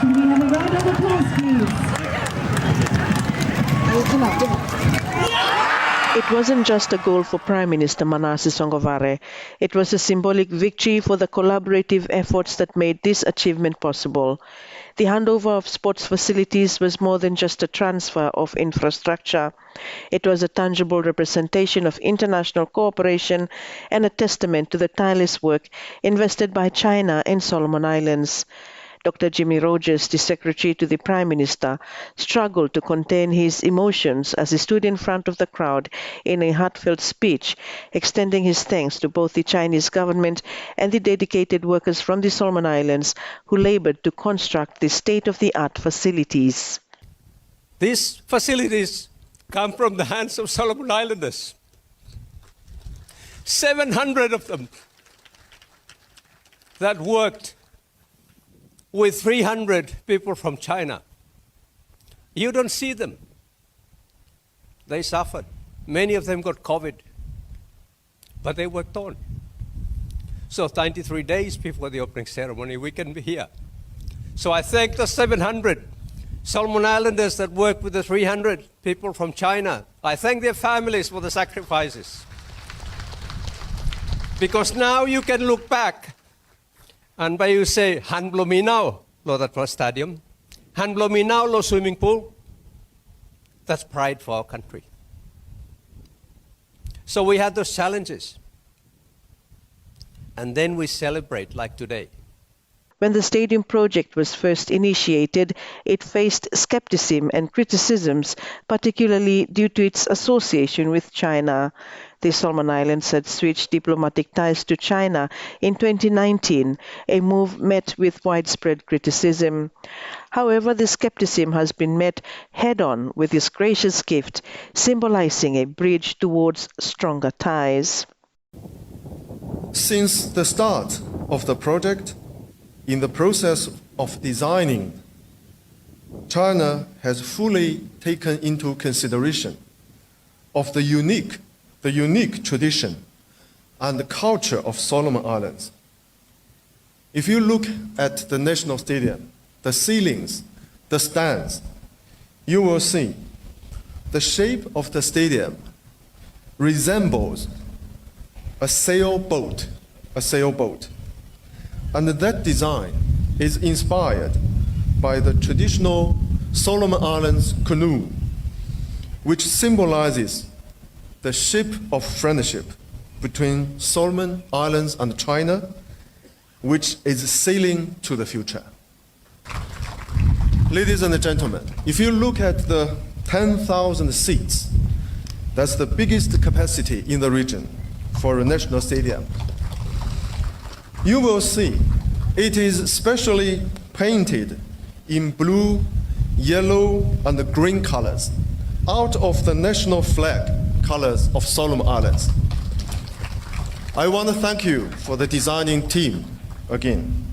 Can we have a round of applause, please? It wasn't just a goal for Prime Minister Manasseh Sogavare. It was a symbolic victory for the collaborative efforts that made this achievement possible. The handover of sports facilities was more than just a transfer of infrastructure. It was a tangible representation of international cooperation and a testament to the tireless work invested by China and Solomon Islands. Dr. Jimmy Rogers, the Secretary to the Prime Minister, struggled to contain his emotions as he stood in front of the crowd in a heartfelt speech, extending his thanks to both the Chinese government and the dedicated workers from the Solomon Islands who labored to construct the state-of-the-art facilities. These facilities come from the hands of Solomon Islanders. 700 of them that worked with 300 people from China. You don't see them. They suffered. Many of them got COVID, but they worked on. So 93 days before the opening ceremony, we can be here. So I thank the 700 Solomon Islanders that worked with the 300 people from China. I thank their families for the sacrifices. Because now you can look back and by you say, Han Blominao, lo that was stadium. Han Blominao, lo swimming pool. That's pride for our country. So we had those challenges. And then we celebrate like today. When the stadium project was first initiated, it faced skepticism and criticisms, particularly due to its association with China. The Solomon Islands had switched diplomatic ties to China in 2019, a move met with widespread criticism. However, the skepticism has been met head-on with this gracious gift, symbolizing a bridge towards stronger ties. Since the start of the project, in the process of designing, China has fully taken into consideration of the unique tradition and the culture of Solomon Islands. If you look at the National Stadium, the ceilings, the stands, you will see the shape of the stadium resembles a sailboat. And that design is inspired by the traditional Solomon Islands canoe, which symbolizes the ship of friendship between Solomon Islands and China, which is sailing to the future. Ladies and gentlemen, if you look at the 10,000 seats, that's the biggest capacity in the region for a national stadium. You will see it is specially painted in blue, yellow, and green colors out of the national flag colors of Solomon Islands. I want to thank you for the designing team again.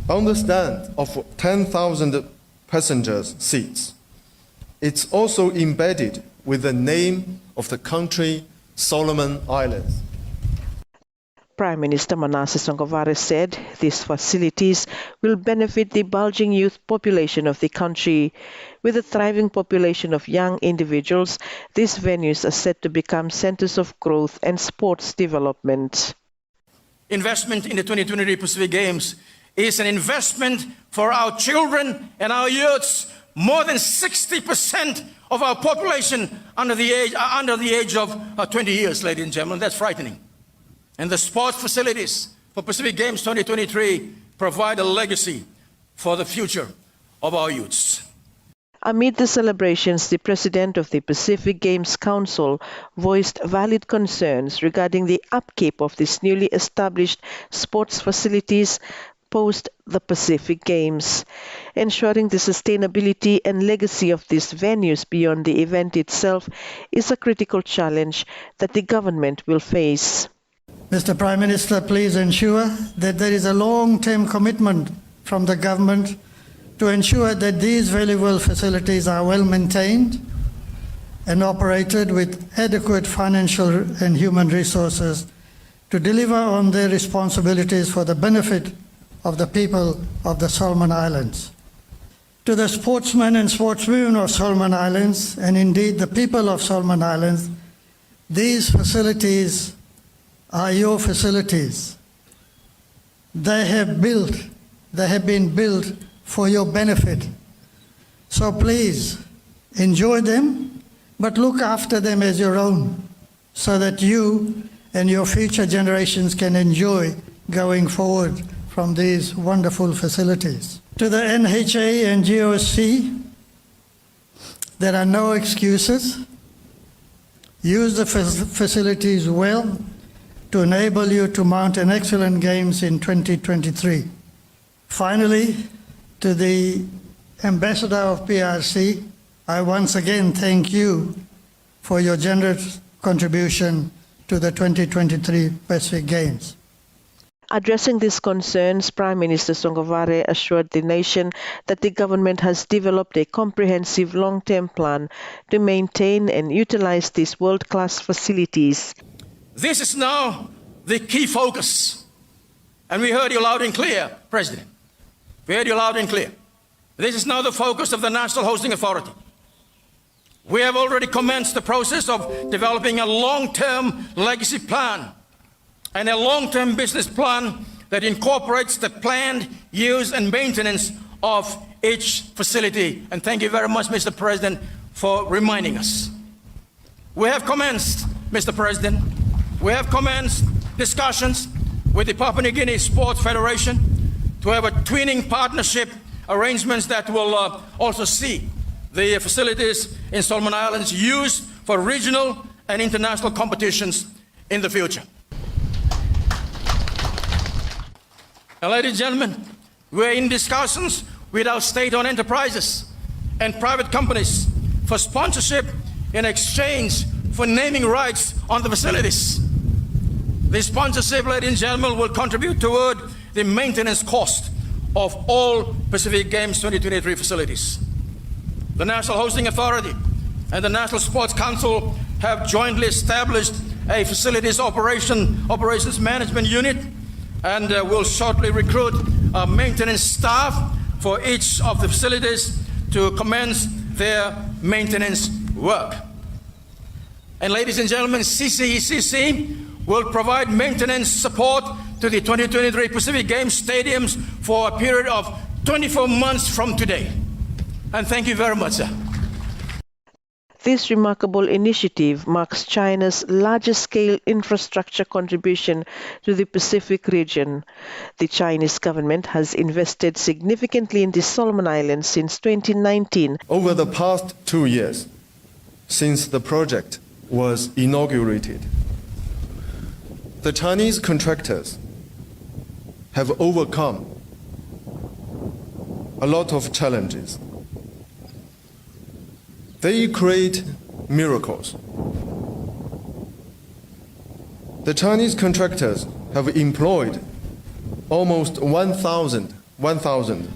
On the stand of 10,000 passengers seats, it's also embedded with the name of the country, Solomon Islands. Prime Minister Manasseh Sogavare said these facilities will benefit the bulging youth population of the country. With a thriving population of young individuals, these venues are set to become centers of growth and sports development. Investment in the 2023 Pacific Games is an investment for our children and our youths. More than 60% of our population under the age of 20 years, ladies and gentlemen. That's frightening. And the sports facilities for Pacific Games 2023 provide a legacy for the future of our youths. Amid the celebrations, the president of the Pacific Games Council voiced valid concerns regarding the upkeep of these newly established sports facilities post the Pacific Games. Ensuring the sustainability and legacy of these venues beyond the event itself is a critical challenge that the government will face. Mr. Prime Minister, please ensure that there is a long-term commitment from the government to ensure that these valuable facilities are well maintained and operated with adequate financial and human resources to deliver on their responsibilities for the benefit of the people of the Solomon Islands. To the sportsmen and sportswomen of Solomon Islands, and indeed the people of Solomon Islands, these facilities are your facilities. They have been built for your benefit. So please enjoy them, but look after them as your own, so that you and your future generations can enjoy going forward from these wonderful facilities. To the NHA and GOC, there are no excuses. Use the facilities well to enable you to mount an excellent Games in 2023. Finally, to the Ambassador of PRC, I once again thank you for your generous contribution to the 2023 Pacific Games. Addressing these concerns, Prime Minister Songavare assured the nation that the government has developed a comprehensive long-term plan to maintain and utilize these world-class facilities. This is now the key focus. And we heard you loud and clear, President. We heard you loud and clear. This is now the focus of the National Hosting Authority. We have already commenced the process of developing a long-term legacy plan and a long-term business plan that incorporates the planned use and maintenance of each facility. And thank you very much, Mr. President, for reminding us. We have commenced, Mr. President, we have commenced discussions with the Papua New Guinea Sports Federation to have a twinning partnership arrangements that will also see the facilities in Solomon Islands used for regional and international competitions in the future. Now, ladies and gentlemen, we're in discussions with our state-owned enterprises and private companies for sponsorship in exchange for naming rights on the facilities. This sponsorship, ladies and gentlemen, will contribute toward the maintenance cost of all Pacific Games 2023 facilities. The National Hosting Authority and the National Sports Council have jointly established a facilities operations management unit and will shortly recruit maintenance staff for each of the facilities to commence their maintenance work. And ladies and gentlemen, CCECC will provide maintenance support to the 2023 Pacific Games stadiums for a period of 24 months from today. And thank you very much, sir. This remarkable initiative marks China's largest-scale infrastructure contribution to the Pacific region. The Chinese government has invested significantly in the Solomon Islands since 2019. Over the past 2 years, since the project was inaugurated, the Chinese contractors have overcome a lot of challenges. They create miracles. The Chinese contractors have employed almost 1,000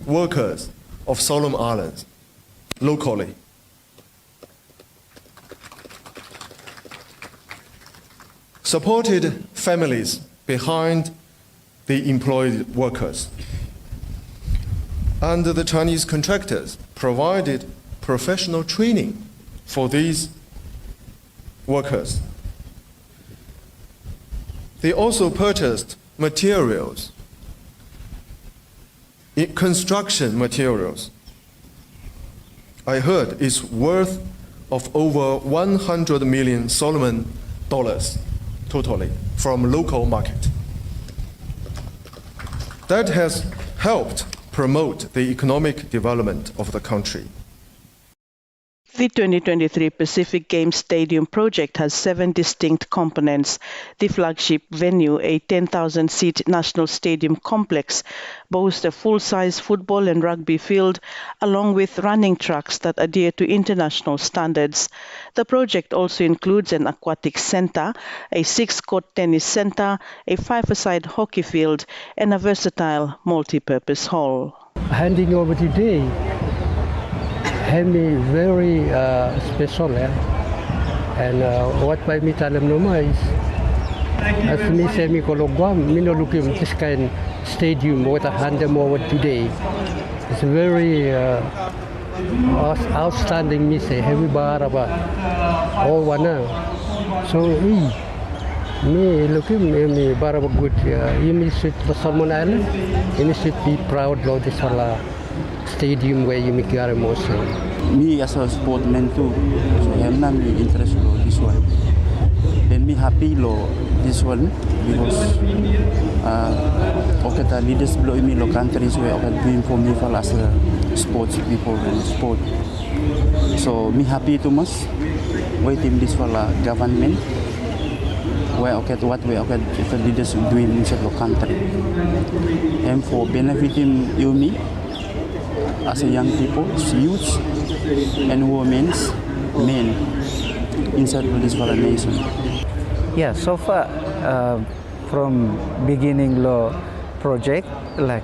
workers of Solomon Islands locally. Supported families behind the employed workers. And the Chinese contractors provided professional training for these workers. They also purchased materials, construction materials. I heard it's worth of over 100 million Solomon dollars totally from local market. That has helped promote the economic development of the country. The 2023 Pacific Games Stadium project has 7 distinct components. The flagship venue, a 10,000-seat national stadium complex, boasts a full-size football and rugby field, along with running tracks that adhere to international standards. The project also includes an aquatic center, a 6-court tennis center, a 5-a-side hockey field, and a versatile multi-purpose hall. Handing over today had me very special, and what by me talam no mais as me semi kologwam minolukim this kind stadium what 100 more today. It's very outstanding. Me say heavy bar about all one now. So me look at me bar about good. You should for Solomon Island. You should be proud of this whole stadium where you make your emotion. Me as a sportsman too, so I'm not really interested in this one. Then me happy lo this one because okay, the leaders below me lo countries where okay doing for me for as a sports people and sport. So me happy too much waiting this for the government where okay what way okay if the leaders doing inside the country and for benefiting you me as a young people, youth and women, men inside this nation. Yeah, so far from beginning law project like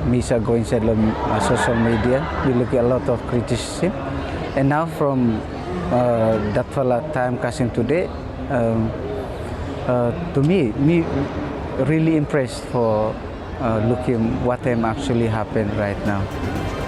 Misa going inside social media, we look at a lot of criticism, and now from that time casting today, to me really impressed for looking what actually happened right now.